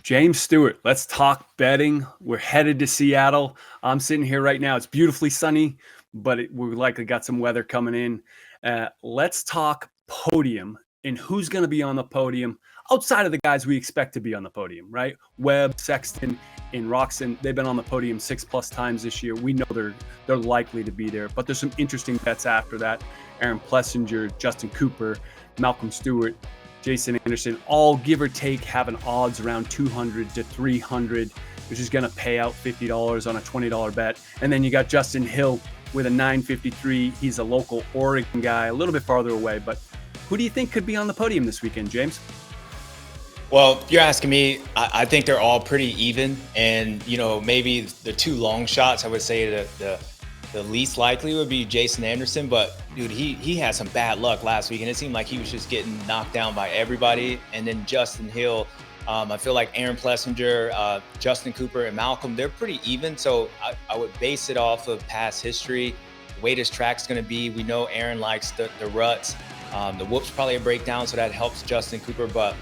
James Stewart, let's talk betting. We're headed to Seattle. I'm sitting here right now. It's beautifully sunny, but we likely got some weather coming in. Let's talk podium and who's going to be on the podium outside of the guys we expect to be on the podium, right? Webb, Sexton, and Roxon, they've been on the podium 6+ times this year. We know they're likely to be there, but there's some interesting bets after that. Aaron Plessinger, Justin Cooper, Malcolm Stewart, Jason Anderson, all give or take having odds around 200 to 300, which is going to pay out $50 on a $20 bet. And then you got Justin Hill with a 953. He's a local Oregon guy, a little bit farther away. But who do you think could be on the podium this weekend, James? Well, if you're asking me, I think they're all pretty even. And, maybe the two long shots, I would say the least likely would be Jason Anderson. But, dude, he had some bad luck last week, and it seemed like he was just getting knocked down by everybody. And then Justin Hill, I feel like Aaron Plessinger, Justin Cooper, and Malcolm, they're pretty even. So I would base it off of past history, the way this track's going to be. We know Aaron likes the ruts. The whoop's probably a breakdown, so that helps Justin Cooper. But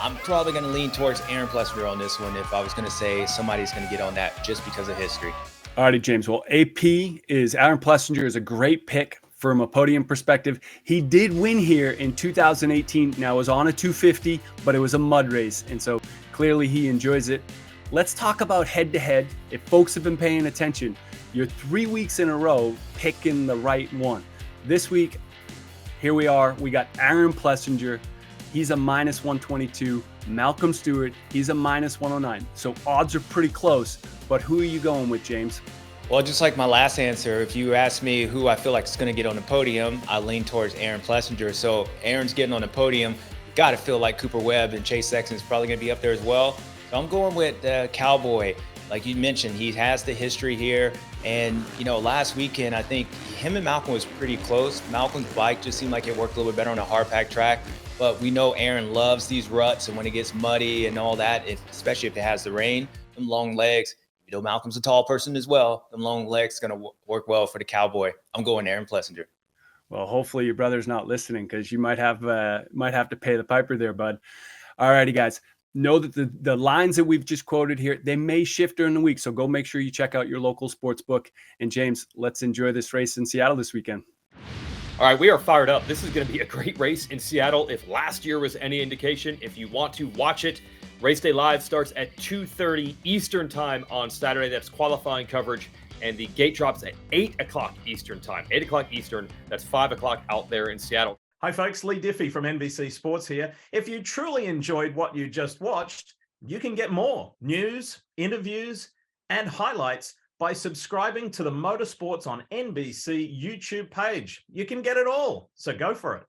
I'm probably going to lean towards Aaron Plessinger on this one if I was going to say somebody's going to get on that just because of history. All righty, James. Well, Aaron Plessinger is a great pick from a podium perspective. He did win here in 2018. Now, it was on a 250, but it was a mud race, and so clearly he enjoys it. Let's talk about head-to-head. If folks have been paying attention, you're 3 weeks in a row picking the right one. This week, here we are. We got Aaron Plessinger. He's a -122. Malcolm Stewart, he's a -109. So odds are pretty close, but who are you going with, James? Well, just like my last answer, if you ask me who I feel like is going to get on the podium, I lean towards Aaron Plessinger. So Aaron's getting on the podium. Got to feel like Cooper Webb and Chase Sexton is probably going to be up there as well. So I'm going with Cowboy. Like you mentioned, he has the history here. And, last weekend, I think him and Malcolm was pretty close. Malcolm's bike just seemed like it worked a little bit better on a hard pack track. But we know Aaron loves these ruts, and when it gets muddy and all that, especially if it has the rain, them long legs, Malcolm's a tall person as well. Them long legs going to work well for the Cowboy. I'm going Aaron Plessinger. Well, hopefully your brother's not listening, because you might have to pay the piper there, bud. All righty, guys. Know that the lines that we've just quoted here, they may shift during the week, so go make sure you check out your local sports book. And James, let's enjoy this race in Seattle this weekend. All right, we are fired up. This is going to be a great race in Seattle. If last year was any indication, if you want to watch it, Race Day Live starts at 2:30 Eastern Time on Saturday. That's qualifying coverage. And the gate drops at 8 o'clock Eastern Time. 8 o'clock Eastern. That's 5 o'clock out there in Seattle. Hi, folks. Lee Diffie from NBC Sports here. If you truly enjoyed what you just watched, you can get more news, interviews, and highlights by subscribing to the Motorsports on NBC YouTube page. You can get it all, so go for it.